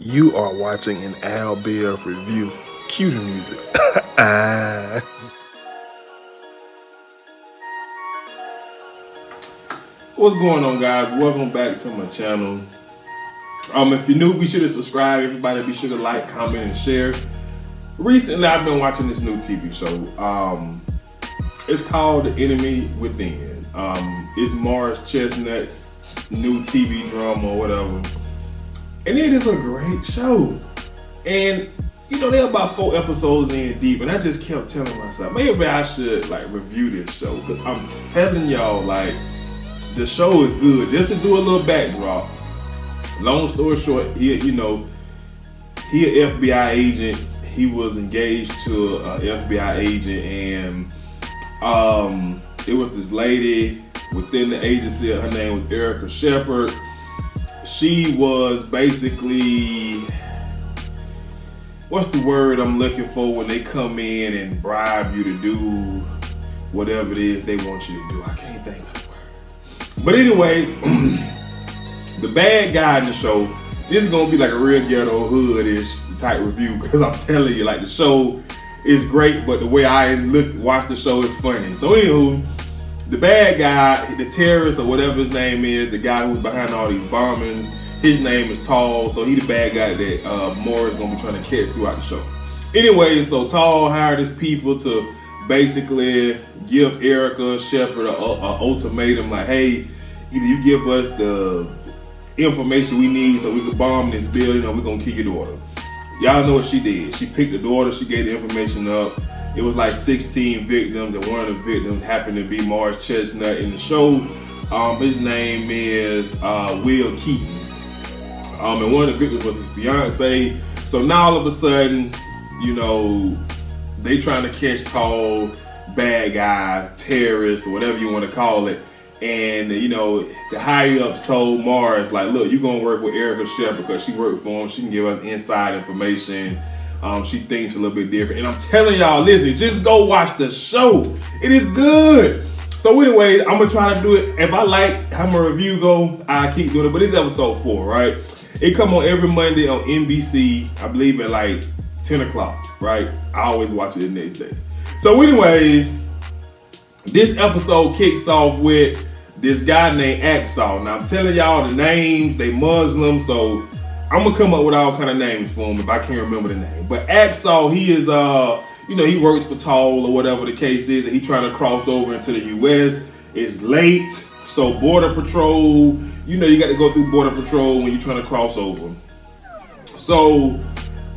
You are watching an Al Bill review. Cue the music. What's going on, guys? Welcome back to my channel. If you're new, be sure to subscribe. Everybody be sure to like, comment, and share. Recently, I've been watching this new TV show. It's called The Enemy Within. It's Morris Chestnut's new TV drama or whatever. And it is a great show. And, you know, they're about 4 episodes in deep, and I just kept telling myself, maybe I should, review this show. Because I'm telling y'all, the show is good. Just to do a little backdrop. Long story short, he an FBI agent. He was engaged to an FBI agent, and it was this lady within the agency. Her name was Erica Shepard. She was basically, what's the word I'm looking for when they come in and bribe you to do whatever it is they want you to do? I can't think of the word. But anyway, the bad guy in the show, this is gonna be like a real ghetto hood-ish type review, because I'm telling you, the show is great, but the way I watch the show is funny. So anywho, the bad guy, the terrorist or whatever his name is, the guy who's behind all these bombings, his name is Tall. So he the bad guy that Morris gonna be trying to catch throughout the show. Anyway, so Tall hired his people to basically give Erica Shepard an ultimatum, like, hey, either you give us the information we need so we can bomb this building, or we're gonna kill your daughter. Y'all know what she did. She picked the daughter, she gave the information up. It was 16 victims, and one of the victims happened to be Morris Chestnut in the show. His name is Will Keaton. And one of the victims was his fiance. So now all of a sudden, you know, they trying to catch Tall, bad guy, terrorist, or whatever you want to call it. And, you know, the higher-ups told Morris, look, you're going to work with Erica Shepard because she worked for him. She can give us inside information. She thinks a little bit different. And I'm telling y'all, listen, just go watch the show. It is good. So anyway, I'm going to try to do it. If I like how my review go, I keep doing it. But this is episode 4, right? It come on every Monday on NBC, I believe at 10 o'clock, right? I always watch it the next day. So anyway, this episode kicks off with this guy named Axel. Now I'm telling y'all the names, they Muslim, so I'm gonna come up with all kind of names for him if I can't remember the name. But Axel, he is he works for Toll or whatever the case is, and he trying to cross over into the US. It's late, so Border Patrol, you know, you got to go through Border Patrol when you're trying to cross over. So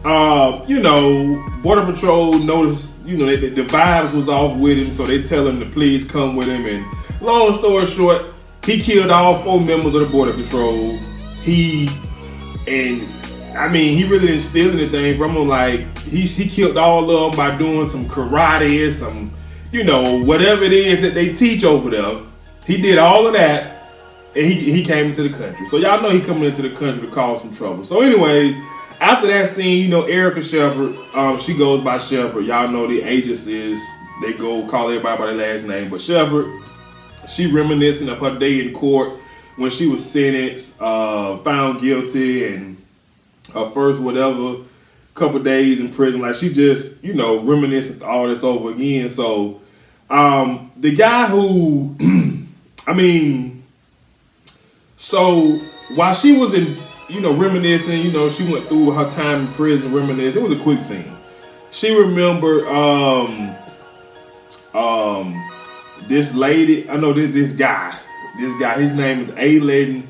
Border Patrol noticed, the vibes was off with him, so they tell him to please come with him. And long story short, he killed all 4 members of the Border Patrol. He really didn't steal anything from them. He killed all of them by doing some karate, some, whatever it is that they teach over there. He did all of that, and he came into the country. So y'all know he coming into the country to cause some trouble. So anyways, after that scene, Erica Shepard, she goes by Shepard. Y'all know the agencies, they go call everybody by their last name. But Shepard, she reminiscing of her day in court when she was sentenced, found guilty, and her first couple days in prison. She just, reminiscing all this over again. So the guy who, so while she was in, reminiscing, she went through her time in prison, reminiscing. It was a quick scene. She remembered this lady, this guy, his name is Alan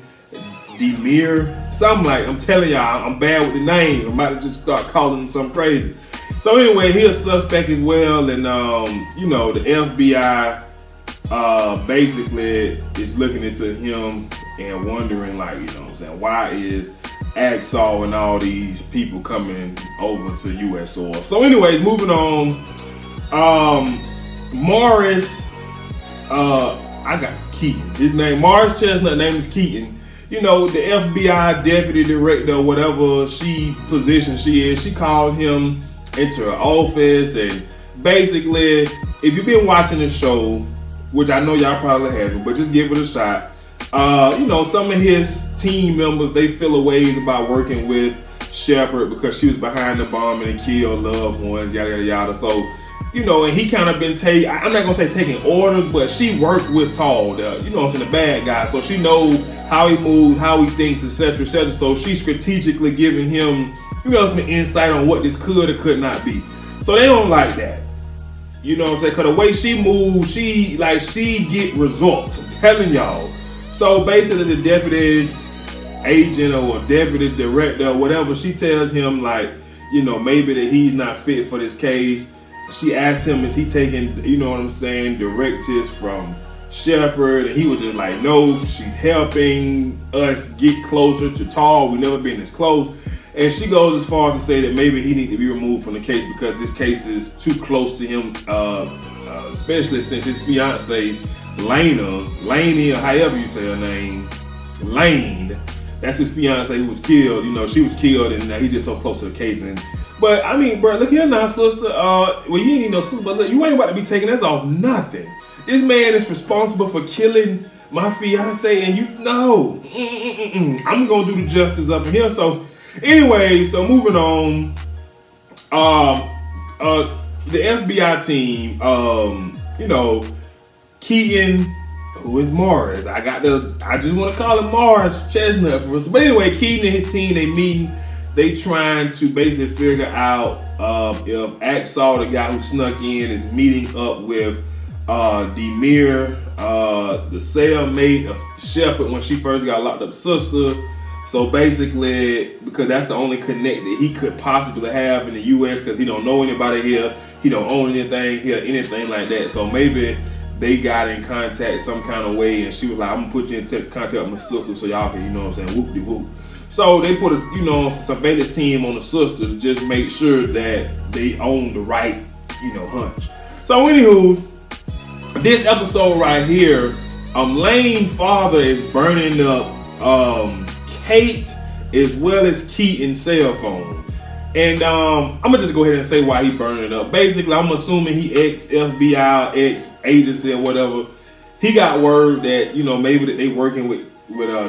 Demir, something I'm telling y'all, I'm bad with the names. I'm about to just start calling him something crazy. So anyway, he's a suspect as well, and the FBI basically is looking into him and wondering, why is Axel and all these people coming over to US soil. So anyways, moving on, Morris, I got Keaton. His name, Morris Chestnut, name is Keaton. The FBI deputy director, or whatever position she is, she called him into her office, and basically, if you've been watching the show, which I know y'all probably haven't, but just give it a shot. Some of his team members, they feel a ways about working with Shepard because she was behind the bombing and killed loved ones, yada yada yada. So, you know, and he kind of been I'm not gonna say taking orders, but she worked with Tall, you know, the bad guy. So she knows how he moves, how he thinks, etc., etc. So she's strategically giving him, you know, some insight on what this could or could not be. So they don't like that. You know what I'm saying? Because the way she moves, she get results. I'm telling y'all. So basically the deputy agent or deputy director or whatever, she tells him, like, you know, maybe that he's not fit for this case. She asks him, is he taking, you know what I'm saying, directives from Shepard? And he was just like, no, she's helping us get closer to Tall. We've never been this close. And she goes as far as to say that maybe he needs to be removed from the case because this case is too close to him, especially since his fiance, Laney, or however you say her name, Lane, that's his fiance who was killed. You know, she was killed, and he's just so close to the case. But I mean, bro, look here now, sister. Well, you ain't even no sister, but look, you ain't about to be taking this off nothing. This man is responsible for killing my fiance, and you know, I'm gonna do the justice up in here. So, anyway, so moving on. The FBI team, you know, Keaton, who is Morris. I just want to call him Morris Chestnut for us. But anyway, Keaton and his team, they meeting. They trying to basically figure out if Axel, the guy who snuck in, is meeting up with Demir, the cellmate of Shepard when she first got locked up sister. So basically, because that's the only connect that he could possibly have in the U.S. because he don't know anybody here, he don't own anything here, anything like that. So maybe they got in contact some kind of way, and she was like, I'm gonna put you in contact with my sister so y'all can, you know what I'm saying, whoop-de-whoop. So they put a, you know, surveillance team on the sister to just make sure that they own the right, you know, hunch. So anywho, this episode right here, Lane's father is burning up Kate as well as Keaton's cell phone. And I'm gonna just go ahead and say why he burning it up. Basically, I'm assuming he ex-FBI, ex-agency or whatever. He got word that, you know, maybe that they working with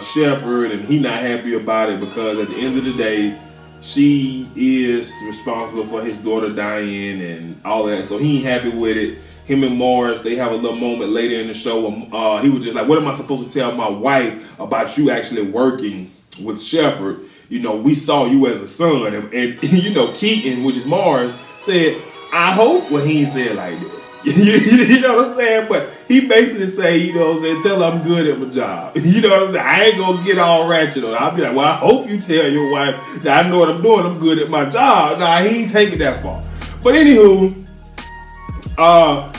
Shepard, and he not happy about it because at the end of the day, she is responsible for his daughter dying and all that. So he ain't happy with it. Him and Morris, they have a little moment later in the show where he was just like, what am I supposed to tell my wife about you actually working with Shepard? You know, we saw you as a son. And you know, Keaton, which is Morris, said, I hope. Well, he ain't said like this. You know what I'm saying? But he basically say, you know what I'm saying, tell her I'm good at my job. You know what I'm saying? I ain't gonna get all ratchet on her. I'll be like, well, I hope you tell your wife that I know what I'm doing. I'm good at my job. Nah, he ain't taking that far. But anywho,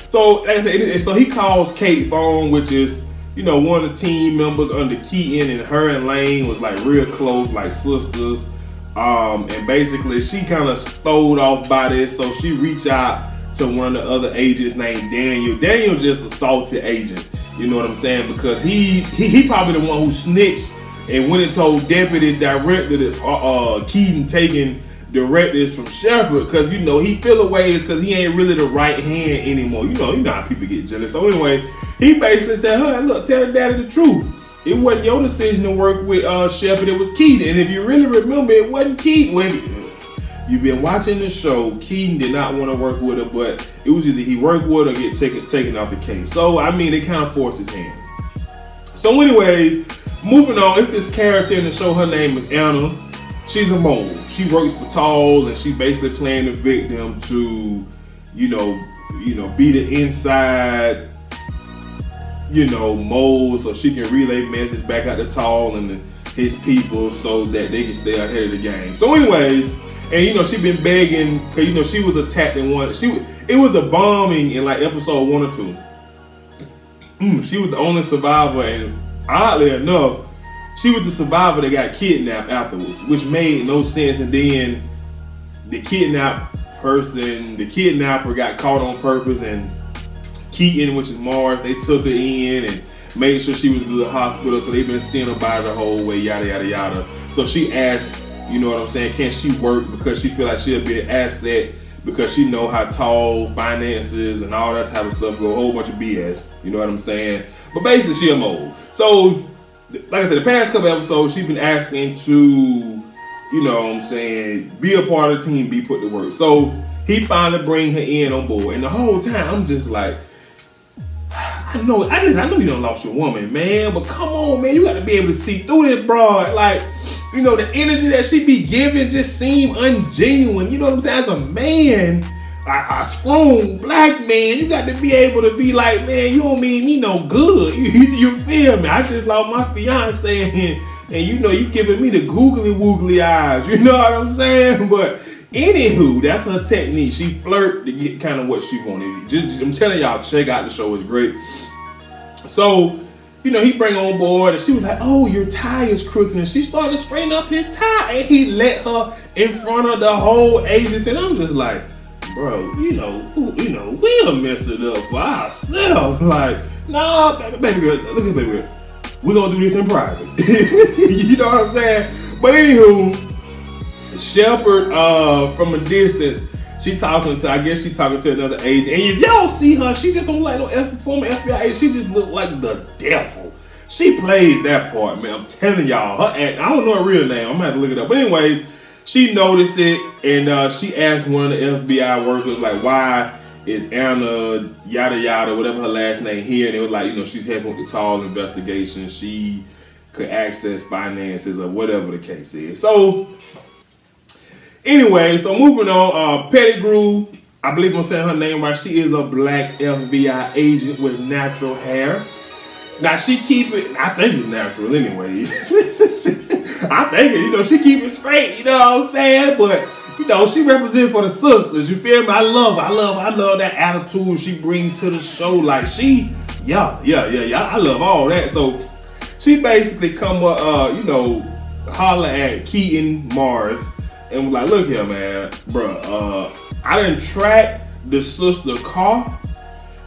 so like I said, so he calls Kate phone, which is, you know, one of the team members under Keaton, and her and Lane was like real close, like sisters. And basically she kind of stowed off by this, so she reached out to one of the other agents named Daniel. Daniel just a salty agent, you know what I'm saying? Because he probably the one who snitched and went and told deputy director that Keaton taking directives from Shepard, because, you know, he feel away because he ain't really the right hand anymore. You know how people get jealous. So anyway, he basically said, hey, look, tell daddy the truth. It wasn't your decision to work with Shepard, it was Keaton. And if you really remember, it wasn't Keaton. When you've been watching the show, Keaton did not want to work with her, but it was either he worked with her or get taken off the case. So, I mean, it kind of forced his hand. So anyways, moving on, it's this character in the show, her name is Anna. She's a mole. She works for Toll, and she basically playing the victim to, you know, be the inside, you know, mole, so she can relay message back out to Toll and his people so that they can stay ahead of the game. So anyways, and you know, she been begging, cause you know, she was attacked in one, it was a bombing in like episode 1 or 2. She was the only survivor, and oddly enough, she was the survivor that got kidnapped afterwards, which made no sense. And then the kidnapper got caught on purpose, and Keaton, which is Mars, they took her in and made sure she was in the hospital. So they've been seeing her by the whole way, yada, yada, yada. So she asked, you know what I'm saying, can she work because she feel like she'll be an asset because she know how Tall finances and all that type of stuff go, a whole bunch of BS, you know what I'm saying? But basically she a mole. So like I said, the past couple episodes, she's been asking to you know what I'm saying, be a part of the team, be put to work. So he finally bring her in on board. And the whole time, I'm just like, I know you done lost your woman, man, but come on, man, you got to be able to see through this broad. Like, you know, the energy that she be giving just seem ungenuine. You know what I'm saying? As a man, a strong black man, you got to be able to be like, man, you don't mean me no good. You feel me? I just lost my fiance and you know, you giving me the googly woogly eyes. You know what I'm saying? But anywho, that's her technique. She flirt to get kind of what she wanted. I'm telling y'all, check out the show. It's great. So, you know, he bring her on board and she was like, oh, your tie is crooked. And she started to straighten up his tie. And he let her in front of the whole agency. And I'm just like, bro, you know, we'll mess it up for ourselves. Like, nah, baby girl, look at baby girl. We're going to do this in private. You know what I'm saying? But anywho, Shepherd, from a distance, she talking to another agent. And if y'all see her, she just don't like no former FBI agent. She just look like the devil. She plays that part, man. I'm telling y'all, her act, I don't know her real name. I'm gonna have to look it up. But anyway, she noticed it and she asked one of the FBI workers, like, why is Anna yada yada, whatever her last name here? And it was like, you know, she's helping with the tall investigation. She could access finances or whatever the case is. So anyway, so moving on, Pettigrew, I believe I'm saying her name right. She is a black FBI agent with natural hair. Now she keep it, I think it's natural anyway. I think it, you know, she keep it straight, you know what I'm saying? But, you know, she represents for the sisters, you feel me? I love that attitude she brings to the show. Like she, yeah, I love all that. So she basically come up, you know, holler at Keaton Mars and was like, look here, man, bruh, I done tracked the sister car,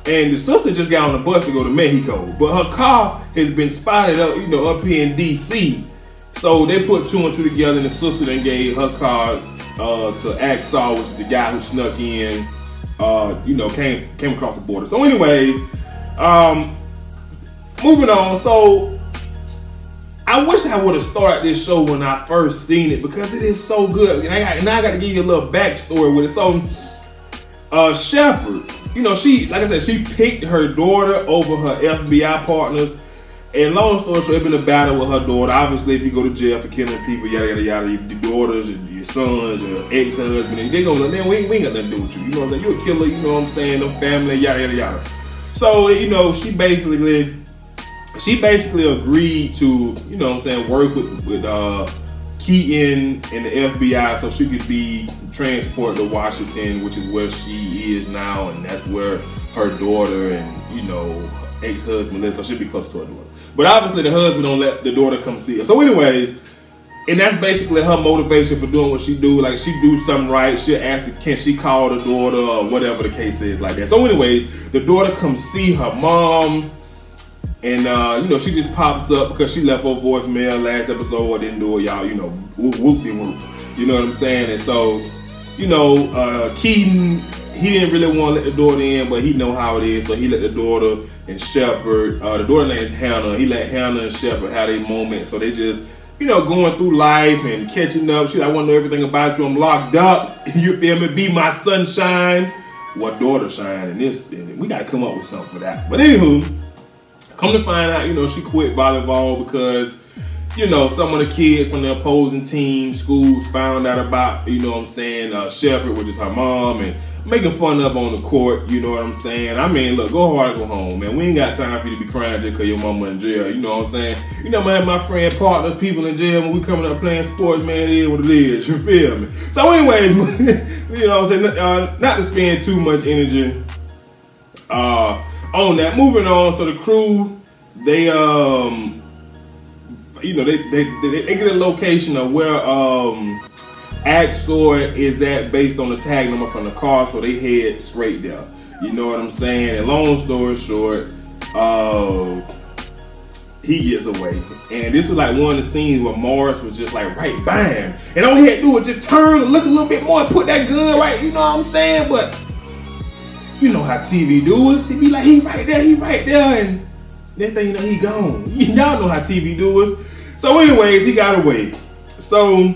and the sister just got on the bus to go to Mexico, but her car has been spotted up, you know, up here in DC. So they put two and two together, and the sister then gave her car to Axel, which is the guy who snuck in, you know, came across the border. So anyways, moving on. So I wish I would have started this show when I first seen it because it is so good. And I got to give you a little backstory with it. So, Shepherd, you know, she, like I said, she picked her daughter over her FBI partners. And long story short, it's been a battle with her daughter. Obviously, if you go to jail for killing people, yada, yada, yada, your daughters, your sons, your ex-husband, they gonna like, man, we ain't got nothing to do with you. You know what I'm saying? You're a killer, you know what I'm saying? No family, yada, yada, yada. So, you know, she basically agreed to, you know what I'm saying, work with Keaton and the FBI so she could be transported to Washington, which is where she is now, and that's where her daughter and, you know, ex-husband lives, so she'll be close to her daughter. But obviously the husband don't let the daughter come see her. So anyways, and that's basically her motivation for doing what she do. Like, she do something right, she'll ask her, can she call the daughter or whatever the case is like that. So anyways, the daughter comes see her mom. And, you know, she just pops up because she left her voicemail last episode. Didn't do it, y'all, you know, whoop-de-whoop. You know what I'm saying? And so, you know, Keaton, he didn't really want to let the daughter in, but he know how it is. So he let the daughter and Shepherd, the daughter name is Hannah. He let Hannah and Shepherd have their moment. So they just, you know, going through life and catching up. She's like, I want to know everything about you. I'm locked up. You feel me? Be my sunshine. What daughter shine in this? We got to come up with something for that. But anywho, come to find out, you know, she quit volleyball because, you know, some of the kids from the opposing team schools found out about, you know what I'm saying, Shepherd, which is her mom, and making fun of her on the court, you know what I'm saying? I mean, look, go hard or go home, man. We ain't got time for you to be crying just because your mama in jail, you know what I'm saying? You know, man, my friend, partners, people in jail, when we coming up playing sports, man, it is what it is, you feel me? So anyways, you know what I'm saying, not to spend too much energy on that. Moving on, so the crew, they you know, they get a location of where Axel is at based on the tag number from the car, so they head straight there. You know what I'm saying? And long story short, he gets away. And this was like one of the scenes where Morris was just like, right, bam. And all he had to do was just turn and look a little bit more and put that gun right, you know what I'm saying? But you know how TV do us. He be like, he right there, and next thing you know, he gone. Y'all know how TV do us. So anyways, he got away. So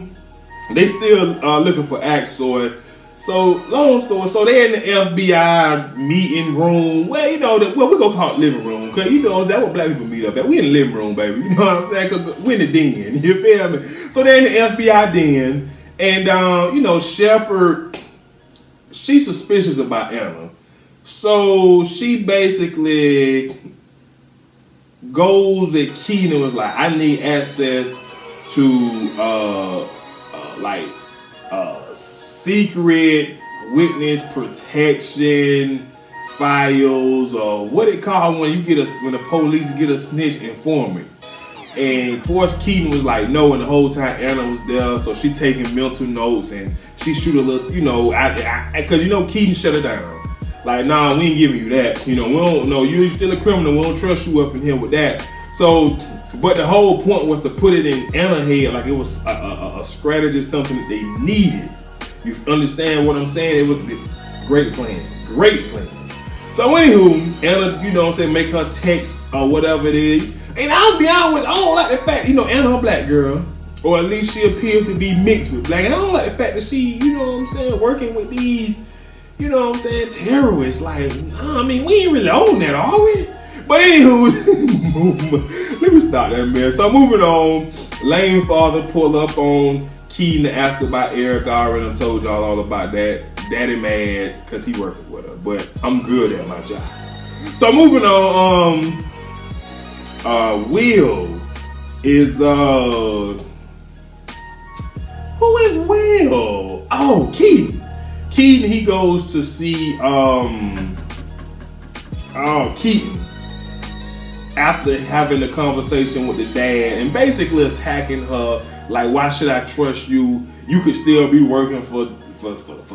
They still looking for Axel. So long story, so they in the FBI meeting room. Well, you know, we gonna call it living room, cause you know that's what black people meet up at. We in the living room, baby. You know what I'm saying? Cause we in the den. You feel me? So they in the FBI den, and you know, Shepard, she's suspicious about Anna, so she basically goes at Keaton and was like, I need access to secret witness protection files, or what it called when the police get a snitch informant. And of course Keaton was like no, and the whole time Anna was there, so she taking mental notes and she shoot a little, you know, cause you know Keaton shut her down. Like, nah, we ain't giving you that. You know, we don't know, you're still a criminal, we don't trust you up in here with that. So, but the whole point was to put it in Anna's head like it was a strategy, something that they needed. You understand what I'm saying? It was a great plan. So anywho, Anna, you know what I'm saying, make her text or whatever it is. And I'll be honest with you, I don't like the fact, you know, Anna a black girl, or at least she appears to be mixed with black. And I don't like the fact that she, you know what I'm saying, working with these, you know what I'm saying, terrorists. Like, I mean, we ain't really on that, are we? But anywho, let me stop that mess. So moving on, Lane father pull up on Keaton to ask about Eric. I already told y'all all about that. Daddy mad because he working with her, but I'm good at my job. So moving on, Will is who is Will? Oh, Keaton. Keaton, he goes to see Keaton after having a conversation with the dad and basically attacking her. Like, why should I trust you? You could still be working for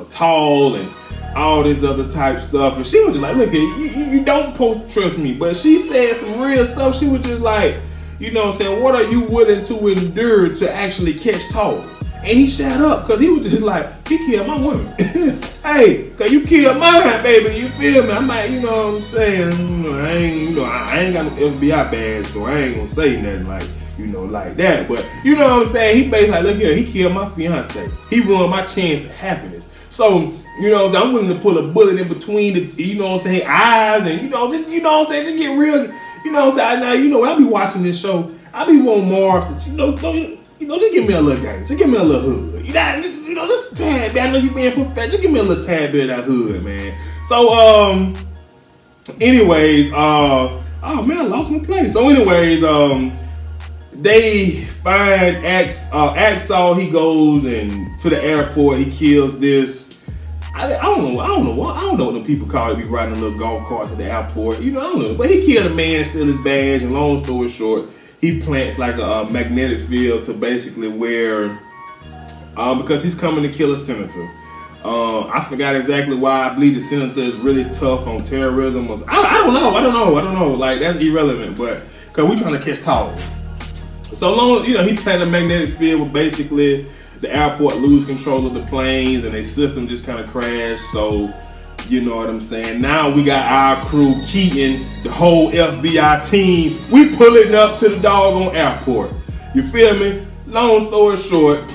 Tall and all this other type stuff. And she was just like, look, you don't supposed to trust me. But she said some real stuff. She was just like, you know what I'm saying, what are you willing to endure to actually catch Tall? And he shut up because he was just like, he killed my woman. Hey, because you killed mine, baby. You feel me? I'm like, you know what I'm saying? I ain't got no FBI badge, so I ain't going to say nothing like, you know, like that. But you know what I'm saying? He basically like, look here, he killed my fiance. He ruined my chance of happiness. So, you know what I'm saying, I'm willing to put a bullet in between the, you know what I'm saying, eyes, and you know what I'm saying, just get real, you know what I'm saying. Now, you know, when I be watching this show, I be wanting Mars to, just give me a little gang, just give me a little hood. Just a tad bit. I know you being perfect. Just give me a little tad bit of that hood, man. So, anyways, oh man, I lost my place. So, anyways, they find Axel. He goes and to the airport. He kills this. I don't know what them people call it. Be riding a little golf cart to the airport. You know, I don't know. But he killed a man and steal his badge. And long story short, he plants like a magnetic field to basically where, because he's coming to kill a senator. I forgot exactly why. I believe the senator is really tough on terrorism. I don't know. Like, that's irrelevant. But because we're trying to catch Tall. So long, you know, he planted a magnetic field where basically the airport lose control of the planes and their system just kind of crashed. So, you know what I'm saying? Now we got our crew, Keaton, the whole FBI team. We pulling up to the doggone airport. You feel me? Long story short,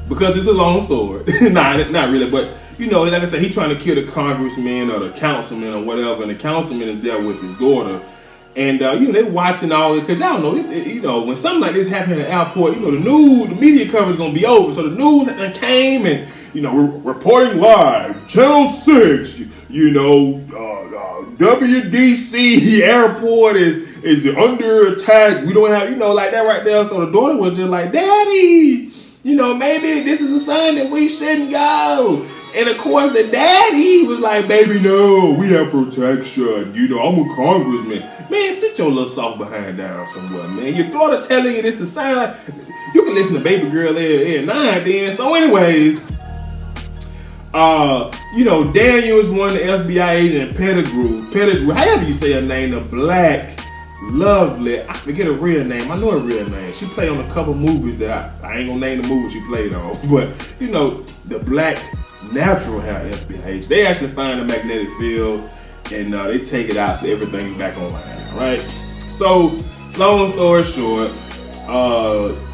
because it's a long story. Not really, but you know, like I said, he trying to kill the congressman or the councilman or whatever, and the councilman is there with his daughter. And you know, they're watching all it, because y'all know this, you know, when something like this happened at the airport, you know, the media coverage is gonna be over. So the news came and, you know, reporting live, Channel 6, you know, WDC airport is under attack. We don't have, you know, like that right there. So the daughter was just like, Daddy, you know, maybe this is a sign that we shouldn't go. And of course, the daddy was like, baby, no, we have protection. You know, I'm a congressman. Man, sit your little soft behind down somewhere, man. Your daughter telling you this is a sign. You can listen to Baby Girl there at 9 then. So anyways, you know, Daniel is one of the FBI agent, Pettigrew, however you say her name, the black, lovely, I forget her real name. I know her real name. She played on a couple movies that I ain't gonna name the movie she played on. But, you know, the black natural hair FBI agent. They actually find a magnetic field and they take it out so everything's back online, right? So, long story short,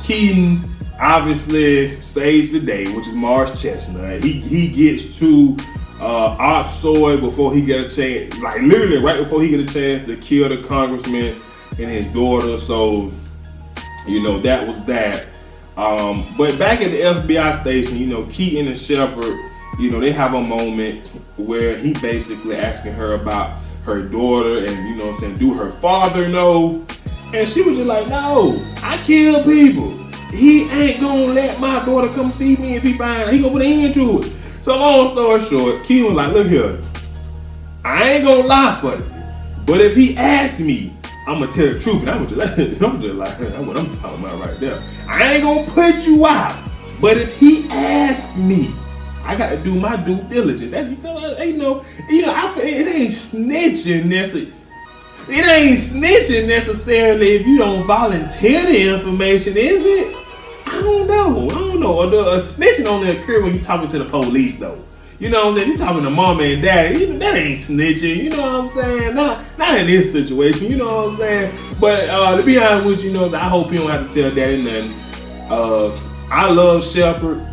Keaton, obviously saves the day, which is Mars Chestnut. He gets to Oxoy before he get a chance, like literally right before he get a chance to kill the congressman and his daughter. So, you know, that was that. But back at the FBI station, you know, Keaton and Shepard, you know, they have a moment where he basically asking her about her daughter and, you know what I'm saying, do her father know? And she was just like, no, I kill people. He ain't gonna let my daughter come see me if he find out. He gonna put an end to it. So long story short, Keaton was like, look here, I ain't gonna lie for you, but if he asks me, I'm gonna tell the truth. And I'm just like, that's what I'm talking about right there. I ain't gonna put you out, but if he asks me, I gotta do my due diligence. That, you know, I feel it ain't snitching necessarily. It ain't snitching necessarily if you don't volunteer the information, is it? I don't know. Or snitching only occur when you talking to the police, though. You know what I'm saying? You talking to mama and daddy, that ain't snitching. You know what I'm saying? Not in this situation. You know what I'm saying? But to be honest with you, I hope you don't have to tell daddy nothing. I love Shepard.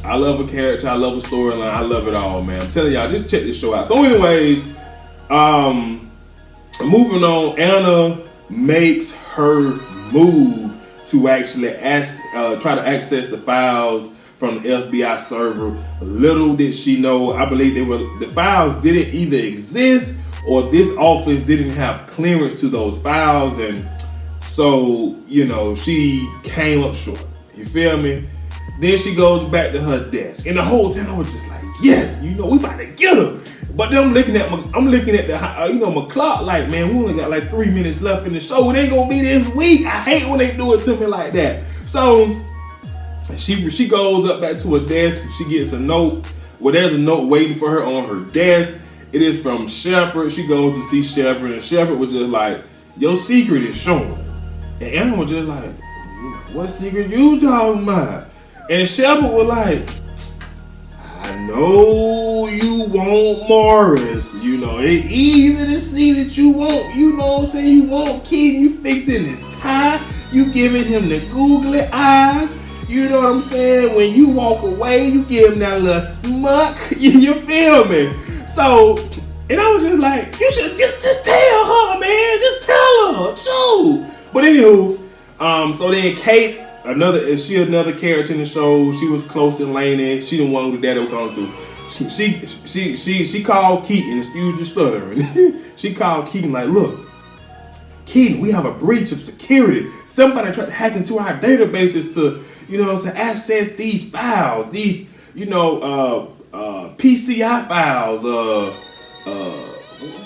I love a character. I love a storyline. I love it all, man. I'm telling y'all, just check this show out. So, anyways, moving on. Anna makes her move to actually try to access the files from the FBI server. Little did she know, I believe the files didn't either exist or this office didn't have clearance to those files, and so, you know, she came up short. You feel me? Then she goes back to her desk, and the whole time I was just like, yes, you know, we about to get her. But then I'm looking at the my clock, like, man, we only got like 3 minutes left in the show. It ain't gonna be this week. I hate when they do it to me like that. So she goes up back to her desk. She gets a note. Well, there's a note waiting for her on her desk. It is from Shepard. She goes to see Shepard, and Shepard was just like, your secret is showing. And Anna was just like, what secret you talking about? And Shepard was like, I know you want Morris. You know, it's easy to see that you want, you know what I'm saying, you want Keaton. You fixing his tie. You giving him the googly eyes. You know what I'm saying? When you walk away, you give him that little smuck. You feel me? So, and I was just like, you should just tell her, man. Just tell her. Show. But anywho, so then Kate, another character in the show. She was close to Lainey. She didn't want who daddy was going to. She called Keaton, excuse the stuttering. She called Keaton like, look, Keaton, we have a breach of security. Somebody tried to hack into our databases to, you know what I'm saying, access these files, these, you know, PCI files,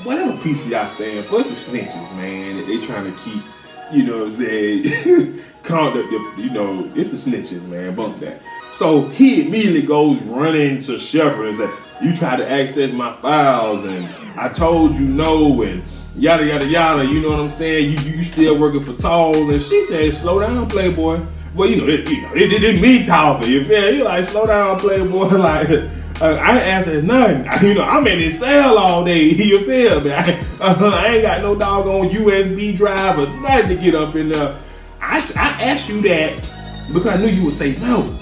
whatever PCI stands for. It's the snitches, man. They trying to keep, you know what I'm saying, conduct, you know, it's the snitches, man. Bump that. So he immediately goes running to Shepard and said, you tried to access my files and I told you no, and yada yada yada, you know what I'm saying? You still working for Tall. And she said, slow down, Playboy. Well, you know, this me talking, you feel? You like, slow down, Playboy. Like, I ain't answering nothing. You know, I'm in this cell all day, you feel me? I ain't got no doggone USB drive or nothing to get up in there. I asked you that because I knew you would say no.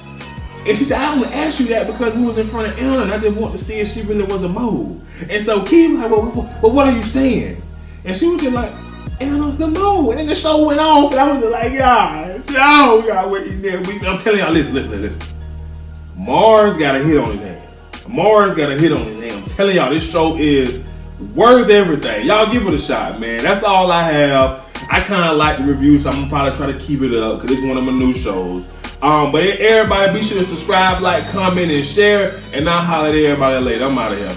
And she said, I only asked you that because we was in front of Anna and I just wanted to see if she really was a mole. And so Kim was like, well, what are you saying? And she was just like, Anna's the mole. And then the show went off and I was just like, y'all wait there. I'm telling y'all, listen. Mars got a hit on his hand. I'm telling y'all, this show is worth everything. Y'all give it a shot, man. That's all I have. I kind of like the review, so I'm gonna probably try to keep it up because it's one of my new shows. But everybody, be sure to subscribe, like, comment, and share. And I'll holler at everybody later. I'm out of here.